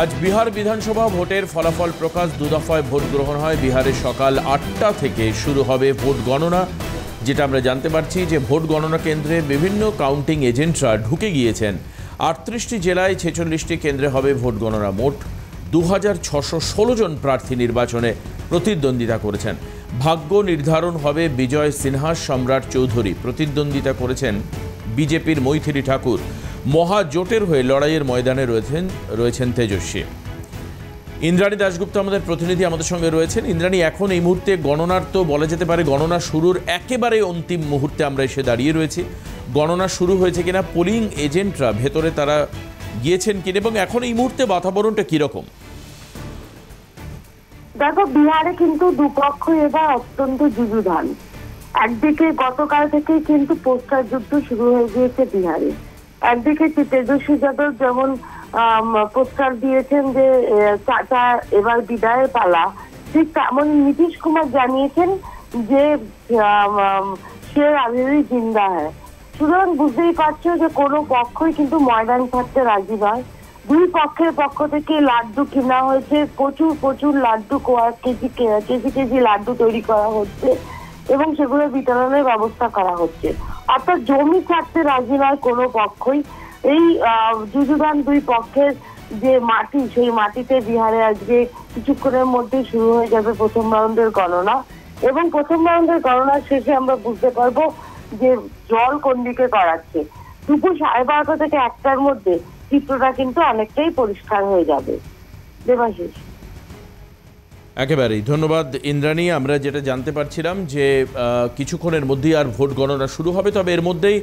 আজ বিহার বিধানসভা ভোটের ফলাফল প্রকাশ। দুদফায় ভোট গ্রহণ হয়। বিহারে সকাল 8টা থেকে শুরু হবে ভোট গণনা। যেটা আমরা জানতে পারছি যে ভোট গণনা কেন্দ্রে বিভিন্ন কাউন্টিং এজেন্টরা ঢুকে গিয়েছেন। 38টি জেলায় 46টি কেন্দ্রে হবে ভোট গণনা। মোট 2616 জন প্রার্থী নির্বাচনে প্রতিদ্বন্দ্বিতা করেছেন। ভাগ্য নির্ধারণ হবে বিজয় সিনহা, সম্রাট চৌধুরী প্রতিদ্বন্দ্বিতা করেছেন বিজেপির মৈথিলী ঠাকুর। মহাজোটের হয়ে লড়াইয়ের ময়দানে রয়েছেন তেজস্বী। ইন্দ্রাণী দাশগুপ্ত আমাদের প্রতিনিধি আমাদের সঙ্গে রয়েছেন। ইন্দ্রাণী, এখন এই মুহূর্তে গণনার তো বলা যেতে পারে গণনা শুরুর একেবারে অন্তিম মুহূর্তে আমরা এসে দাঁড়িয়ে রয়েছি। গণনা শুরু হয়েছে কিনা, পোলিং এজেন্টরা ভেতরে তারা গিয়েছেন কিনা, এবং এখন এই মুহূর্তে বাতাবরণটা কিরকম? দেখো, বিহারে কিন্তু দুপক্ষ এবার অত্যন্ত যুযুধান। একদিকে গতকাল থেকে কিন্তু পোস্টার যুদ্ধ শুরু হয়ে গিয়েছে বিহারে। একদিকে তেজস্বী যাদব যেমন পোস্টার দিয়েছেন যে চাচা এবার বিদায়ের পালা, ঠিক তেমন নীতিশ কুমার জানিয়েছেন যে সে আজেরই জিন্দা হয়। সুতরাং বুঝতেই পারছো যে কোনো পক্ষই কিন্তু ময়দান ছাড়তে রাজি নয়। দুই পক্ষের পক্ষ থেকে লাড্ডু কেনা হয়েছে, প্রচুর লাড্ডু, কেজি লাড্ডু তৈরি করা হচ্ছে এবং সেগুলো বিতরণের ব্যবস্থা করা হচ্ছে। অর্থাৎ জমি ছাড়তে রাজি নয় কোনো পক্ষই। এই যুযুধান দুই পক্ষের যে মাটি, সেই মাটিতে বিহারে আজকে কিছুক্ষণের মধ্যে শুরু হয়ে যাবে প্রথম রাউন্ডের গণনা, এবং প্রথম রাউন্ডের গণনার শেষে আমরা বুঝতে পারবো যে জল কোন দিকে গড়াচ্ছে। দুপুর 12:30 থেকে 1টার মধ্যে চিত্রটা কিন্তু অনেকটাই পরিষ্কার হয়ে যাবে। দেবাশিস, একেবারেই ধন্যবাদ ইন্দ্রাণী। আমরা যেটা জানতে পারছিলাম যে কিছুক্ষণের মধ্যেই আর ভোট গণনা শুরু হবে, তবে এর মধ্যেই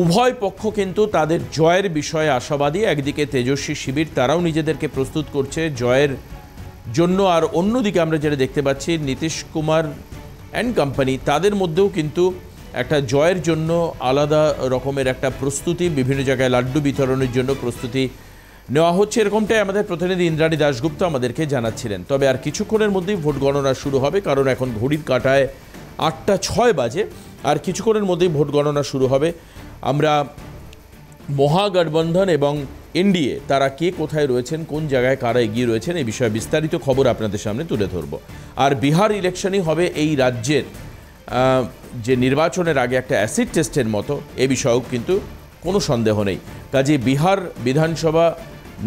উভয় পক্ষ কিন্তু তাদের জয়ের বিষয়ে আশাবাদী। একদিকে তেজস্বী শিবির, তারাও নিজেদেরকে প্রস্তুত করছে জয়ের জন্য, আর অন্যদিকে আমরা যেটা দেখতে পাচ্ছি নীতিশ কুমার অ্যান্ড কোম্পানি, তাদের মধ্যেও কিন্তু একটা জয়ের জন্য আলাদা রকমের একটা প্রস্তুতি, বিভিন্ন জায়গায় লাড্ডু বিতরণের জন্য প্রস্তুতি নেওয়া হচ্ছে, এরকমটাই আমাদের প্রতিনিধি ইন্দ্রাণী দাশগুপ্ত আমাদেরকে জানাচ্ছিলেন। তবে আর কিছুক্ষণের মধ্যেই ভোট গণনা শুরু হবে, কারণ এখন ঘড়ির কাঁটায় 8টা 6 বাজে, আর কিছুক্ষণের মধ্যেই ভোট গণনা শুরু হবে। আমরা মহাগঠবন্ধন এবং এনডিএ তারা কে কোথায় রয়েছেন, কোন জায়গায় কারা এগিয়ে রয়েছেন, এই বিষয়ে বিস্তারিত খবর আপনাদের সামনে তুলে ধরব। আর বিহার ইলেকশনই হবে এই রাজ্যের যে নির্বাচনের আগে একটা অ্যাসিড টেস্টের মতো, এ বিষয়েও কিন্তু কোনো সন্দেহ নেই। কাজে বিহার বিধানসভা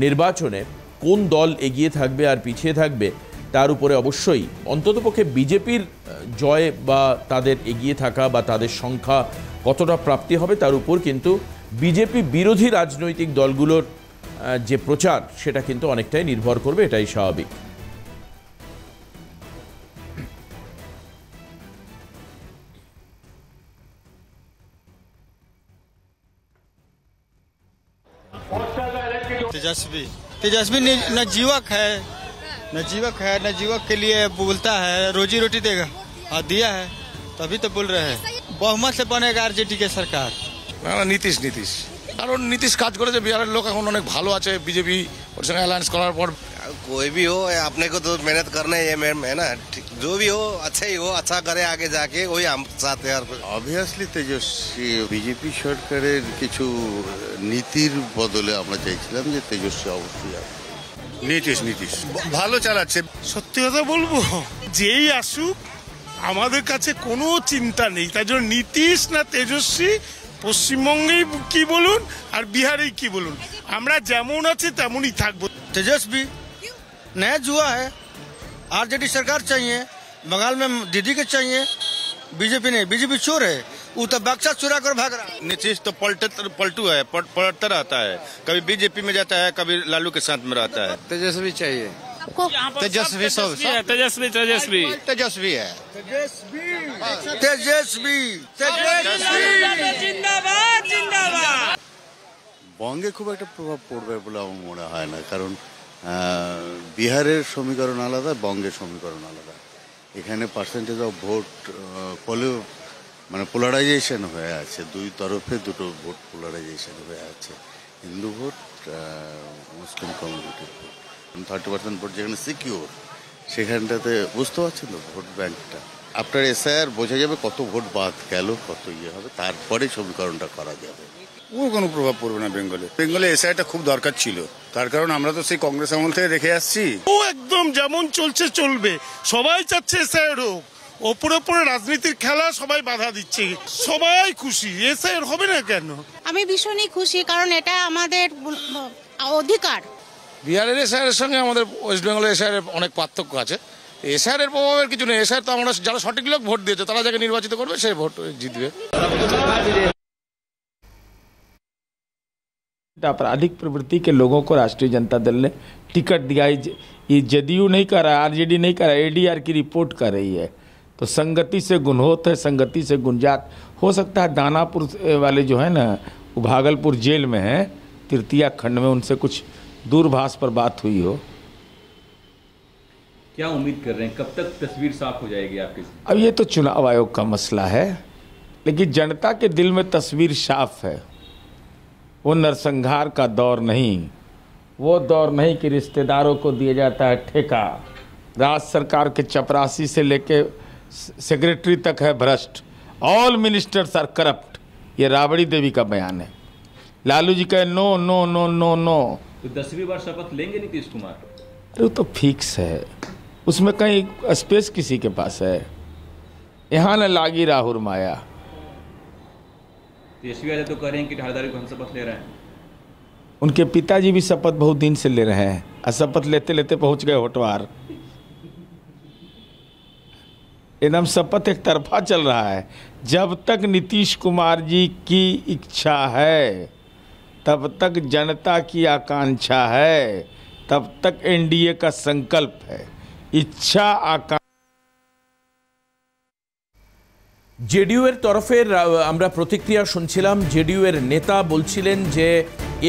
নির্বাচনে কোন দল এগিয়ে থাকবে আর পিছিয়ে থাকবে তার উপরে অবশ্যই অন্ততপক্ষে বিজেপির জয় বা তাদের এগিয়ে থাকা বা তাদের সংখ্যা কতটা প্রাপ্তি হবে তার উপর কিন্তু বিজেপি বিরোধী রাজনৈতিক দলগুলোর যে প্রচার সেটা কিন্তু অনেকটাই নির্ভর করবে, এটাই স্বাভাবিক। तेजस्वी नवजीवक है, नवजीवक के लिए बोलता है, रोजी रोटी देगा और दिया है, तभी तो बोल रहे हैं बहुमत से बनेगा आरजेडी के सरकार। নীতিশ কারণ নীতিশ কাজ করেছে, বিহারের লোক এখন অনেক ভালো আছে বিজেপি ওর সঙ্গে অ্যালায়েন্স করার পর। कोई भी हो, अपने को तो मेहनत करना ही है ना, जो भी हो अच्छा ही हो, अच्छा करे आगे जाके, वही हम चाहते हैं। অবভিয়াসলি তেজস্বী, বিজেপি সরকারের কিছু নীতির বদলে আমরা চাইছিলাম যে তেজস্বী অবশ্যই আসবে। নীতিশ ভালো চালাচ্ছে। সত্যি কথা বলবো, যেই আসুক আমাদের কাছে কোনো চিন্তা নেই। তাই জন্য নীতিশ না তেজস্বী, পশ্চিমবঙ্গেই কি বলুন আর বিহারেই কি বলুন, আমরা যেমন আছি তেমনই থাকবো। तेजस्वी नया जुआ है, आरजेडी सरकार चाहिए, बंगाल में दीदी के चाहिए, बीजेपी नहीं, बीजेपी चोर है, वो तो बक्सा चुरा कर भाग रहा है। नीतीश तो पलटू है, पलटता रहता है, कभी बीजेपी में जाता है, कभी लालू के साथ में रहता है। तेजस्वी चाहिए, तेजस्वी जिंदाबाद जिंदाबाद। বঙ্গে খুব একটা প্রভাব পড়বে বলে আমার মনে হয় না, কারণ বিহারের সমীকরণ আলাদা, বঙ্গের সমীকরণ আলাদা। এখানে পার্সেন্টেজ অফ ভোট মানে পোলারাইজেশন হয়ে আছে, দুই তরফে দুটো ভোট পোলারাইজেশন হয়ে আছে। হিন্দু ভোট, মুসলিম কমিউনিটির ভোট, 30% ভোট যেখানে সিকিউর, সেখানটাতে বুঝতে পারছেন তো ভোট ব্যাংকটা। আপনার এসআইআর বোঝা যাবে কত ভোট বাদ গেল, কত ইয়ে হবে, তারপরে সমীকরণটা করা যাবে। ও কোনো প্রভাব পড়বে না বেঙ্গলে এসআইটা খুব দরকার ছিল, তার কারণ আমরা তো সেই কংগ্রেস আমল থেকে দেখে আসছি। ও একদম যেমন চলছে চলবে, সবাই চাচ্ছে এসআইয়ের হোক, ওপরে রাজনীতির খেলা, সবাই বাধা দিচ্ছে, সবাই খুশি, এসআইয়ের হবে না কেন? আমি ভীষণই খুশি, কারণ এটা আমাদের অধিকার। বিহারের এসআইয়ের সঙ্গে আমাদের ওয়েস্ট বেঙ্গলের এসআইয়ের অনেক পার্থক্য আছে। এসআইয়ের প্রভাবের কিছু নেই, এসআইয়ের তো আমরা যারা সঠিক লোক ভোট দিয়েছে তারা যাকে নির্বাচিত করবে সে ভোট জিতবে। आपराधिक प्रवृत्ति के लोगों को राष्ट्रीय जनता दल ने टिकट दिया। ये जदयू नहीं कर रहा, आरजेडी नहीं कर रहा, एडीआर की रिपोर्ट कर रही है। तो संगति से गुणहोत है, संगति से गुंजात। हो सकता है दानापुर वाले जो है ना, वो भागलपुर जेल में है, तृतीया खंड में, उनसे कुछ दूरभाष पर बात हुई हो। क्या उम्मीद कर रहे हैं, कब तक तस्वीर साफ हो जाएगी आपकी? अब ये तो चुनाव आयोग का मसला है, लेकिन जनता के दिल में तस्वीर साफ है। वो नरसंहार का दौर नहीं, वो दौर नहीं कि रिश्तेदारों को दिया जाता है ठेका। राज्य सरकार के चपरासी से लेके सेक्रेटरी तक है भ्रष्ट। All ministers are corrupt. ये राबड़ी देवी का बयान है। लालू जी कहे no no no no no. तो 10वीं बार शपथ लेंगे नीतीश कुमार? अरे वो तो फिक्स है, उसमें कहीं स्पेस किसी के पास है? यहाँ न लागी राहुल माया। तेजस्वी वाले तो कह रहे हैं कि धारदारी को हम शपथ ले रहे हैं। उनके पिताजी भी शपथ बहुत दिन से ले रहे हैं, और शपथ लेते लेते पहुंच गए होटवार। एकदम शपथ एक तरफा चल रहा है। जब तक नीतीश कुमार जी की इच्छा है, तब तक जनता की आकांक्षा है, तब तक एनडीए का संकल्प है। इच्छा आकांक्षा। জেডিইউ এর তরফের আমরা প্রতিক্রিয়া শুনছিলাম। জেডিইউ এর নেতা বলছিলেন যে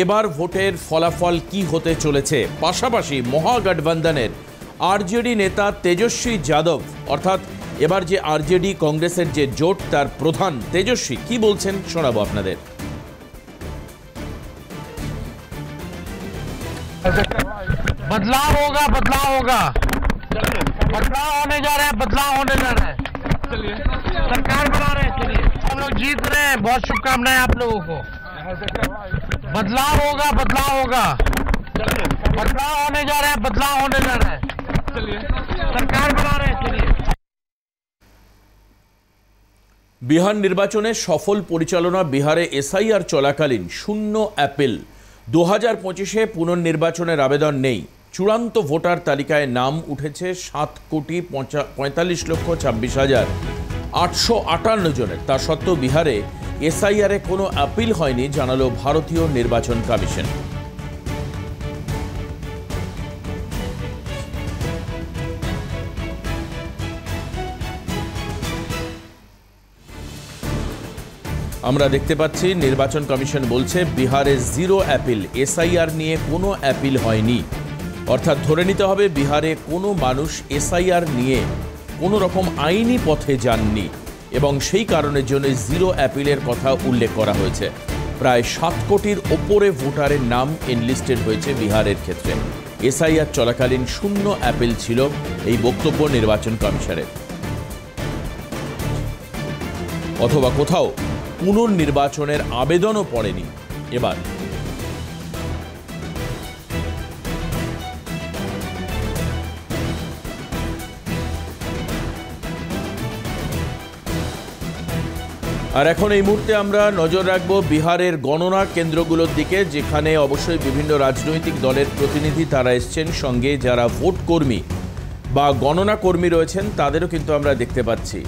এবার ভোটের ফলাফল কি হতে চলেছে। পাশাপাশি মহাগঠবন্ধনের আরজেডি নেতা তেজস্বী যাদব, অর্থাৎ এবার যে আরজেডি কংগ্রেসের যে জোট, তার প্রধান তেজস্বী কি বলছেন শোনাবো আপনাদের। बदलाव होगा, बदलाव होगा, बदलाव होने जा रहा है, बदलाव होने जा रहा है। सरकार बना रहे हैं, चलिए हम लोग जीत रहे हैं। बहुत शुभकामनाएं आप लोगों को। बदलाव होगा, बदलाव होगा, बदलाव होने जा रहा है, बदलाव होने जा रहा है। चलिए सरकार बना रहे हैं, चलिए। বিহার নির্বাচনের সফল পরিচালনা। বিহারে এসআইআর চলাকালীন শূন্য অ্যাপিল। 2025-এ পুনর্নির্বাচনের আবেদন নেই। চূড়ান্ত ভোটার তালিকায় নাম উঠেছে 7,45,26,858 জনের। তা সত্ত্বেও বিহারে এসআইআরে কোনো আপিল হয়নি, জানালো ভারতীয় নির্বাচন কমিশন। আমরা দেখতে পাচ্ছি নির্বাচন কমিশন বলছে বিহারে জিরো অ্যাপিল। এসআইআর নিয়ে কোনো অ্যাপিল হয়নি, অর্থাৎ ধরে নিতে হবে বিহারে কোনো মানুষ এসআইআর নিয়ে কোনো রকম আইনি পথে যাননি, এবং সেই কারণের জন্য জিরো অ্যাপিলের কথা উল্লেখ করা হয়েছে। প্রায় 7 কোটির ওপরে ভোটারের নাম এনলিস্টেড হয়েছে বিহারের ক্ষেত্রে। এসআইআর চলাকালীন শূন্য অ্যাপিল ছিল, এই বক্তব্য নির্বাচন কমিশনের। অথবা কোথাও পুনর্নির্বাচনের আবেদনও পড়েনি এবার। আর এখন এই মুহূর্তে আমরা নজর রাখবো বিহারের গণনা কেন্দ্রগুলোর দিকে, যেখানে অবশ্যই বিভিন্ন রাজনৈতিক দলের প্রতিনিধি তারা এসছেন, সঙ্গে যারা ভোট কর্মী বা গণনা কর্মী রয়েছেন তাদেরও কিন্তু আমরা দেখতে পাচ্ছি।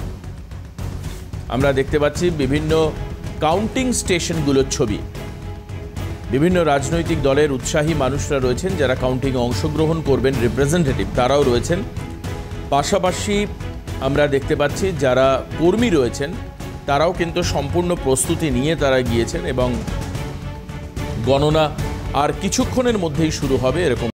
আমরা দেখতে পাচ্ছি বিভিন্ন কাউন্টিং স্টেশনগুলোর ছবি। বিভিন্ন রাজনৈতিক দলের উৎসাহী মানুষরা রয়েছেন যারা কাউন্টিংয়ে অংশগ্রহণ করবেন, রিপ্রেজেন্টেটিভ তারাও রয়েছেন। পাশাপাশি আমরা দেখতে পাচ্ছি যারা কর্মী রয়েছেন তারাও কিন্তু সম্পূর্ণ প্রস্তুতি নিয়ে তারা গিয়েছেন, এবং গণনা আর কিছুক্ষণের মধ্যেই শুরু হবে এরকম